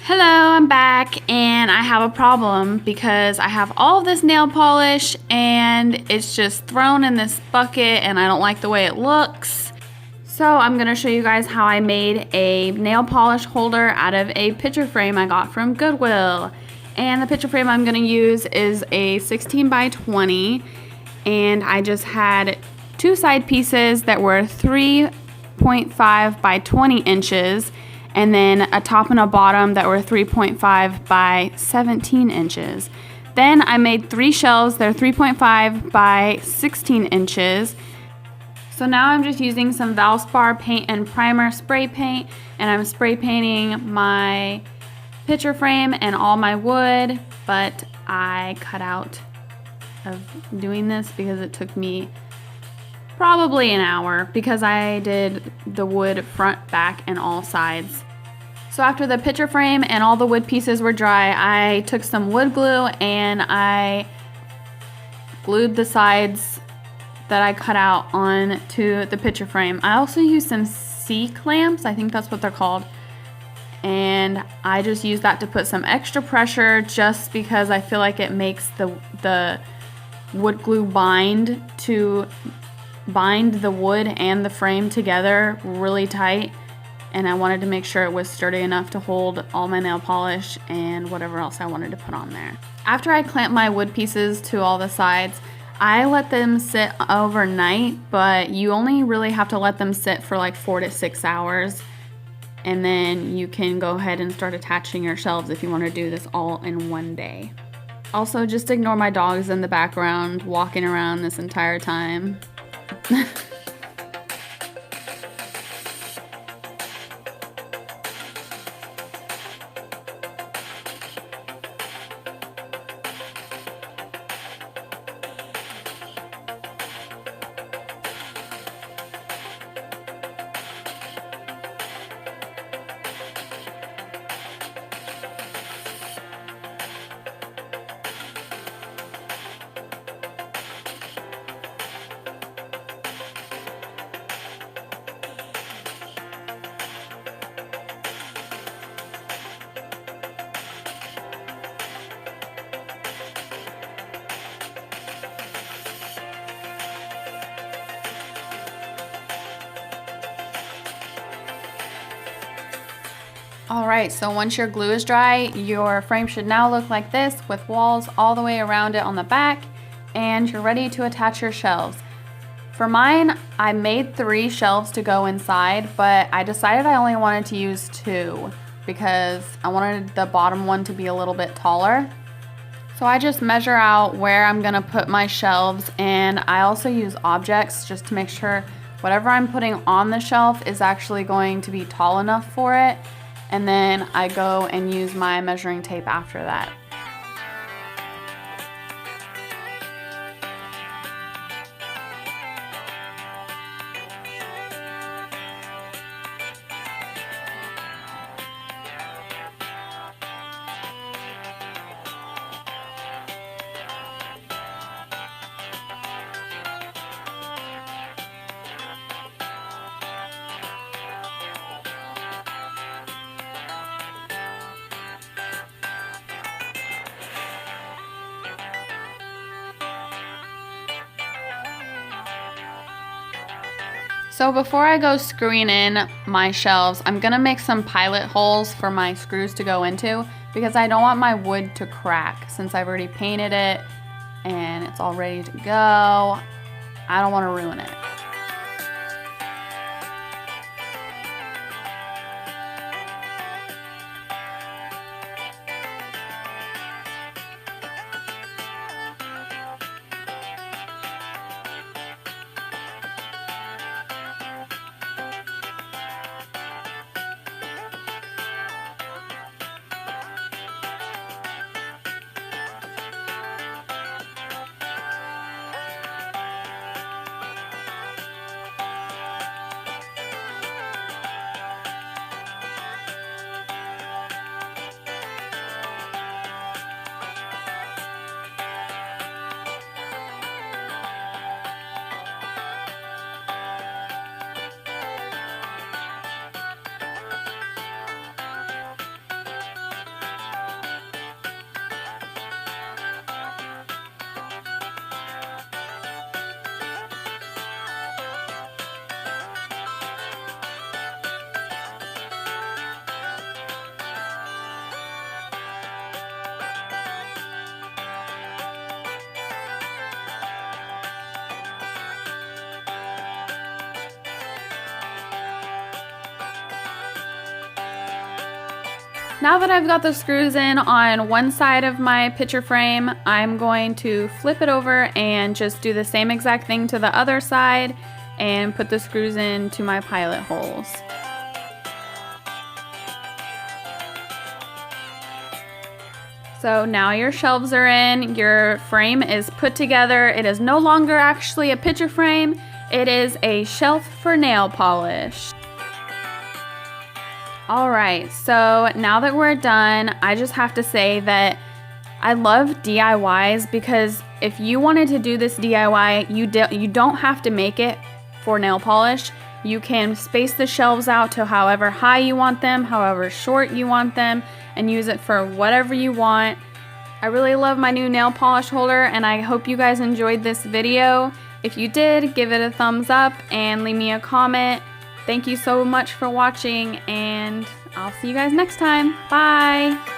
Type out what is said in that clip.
Hello, I'm back and I have a problem because I have all of this nail polish and it's just thrown in this bucket and I don't like the way it looks. So I'm going to show you guys how I made a nail polish holder out of a picture frame I got from Goodwill. And the picture frame I'm going to use is a 16 by 20 and I just had two side pieces that were 3.5 by 20 inches and then a top and a bottom that were 3.5 by 17 inches. Then I made three shelves that are 3.5 by 16 inches. So now I'm just using some Valspar paint and primer spray paint, and I'm spray painting my picture frame and all my wood, but I cut out of doing this because it took me probably an hour because I did the wood front, back, and all sides. So after the picture frame and all the wood pieces were dry, I took some wood glue and I glued the sides that I cut out onto the picture frame. I also used some C-clamps, I think that's what they're called. And I just used that to put some extra pressure just because I feel like it makes the wood glue bind the wood and the frame together really tight, and I wanted to make sure it was sturdy enough to hold all my nail polish and whatever else I wanted to put on there. After I clamped my wood pieces to all the sides, I let them sit overnight, but you only really have to let them sit for like 4 to 6 hours, and then you can go ahead and start attaching your shelves if you want to do this all in one day. Also, just ignore my dogs in the background walking around this entire time. Alright, so once your glue is dry, your frame should now look like this with walls all the way around it on the back, and you're ready to attach your shelves. For mine, I made 3 shelves to go inside, but I decided I only wanted to use 2 because I wanted the bottom one to be a little bit taller. So I just measure out where I'm going to put my shelves, and I also use objects just to make sure whatever I'm putting on the shelf is actually going to be tall enough for it. And then I go and use my measuring tape after that. So before I go screwing in my shelves, I'm gonna make some pilot holes for my screws to go into because I don't want my wood to crack since I've already painted it and it's all ready to go. I don't want to ruin it. Now that I've got the screws in on one side of my picture frame, I'm going to flip it over and just do the same exact thing to the other side and put the screws into my pilot holes. So now your shelves are in, your frame is put together. It is no longer actually a picture frame, it is a shelf for nail polish. Alright, so now that we're done, I just have to say that I love DIYs because if you wanted to do this DIY, you don't have to make it for nail polish. You can space the shelves out to however high you want them, however short you want them, and use it for whatever you want. I really love my new nail polish holder, and I hope you guys enjoyed this video. If you did, give it a thumbs up and leave me a comment. Thank you so much for watching, and I'll see you guys next time. Bye!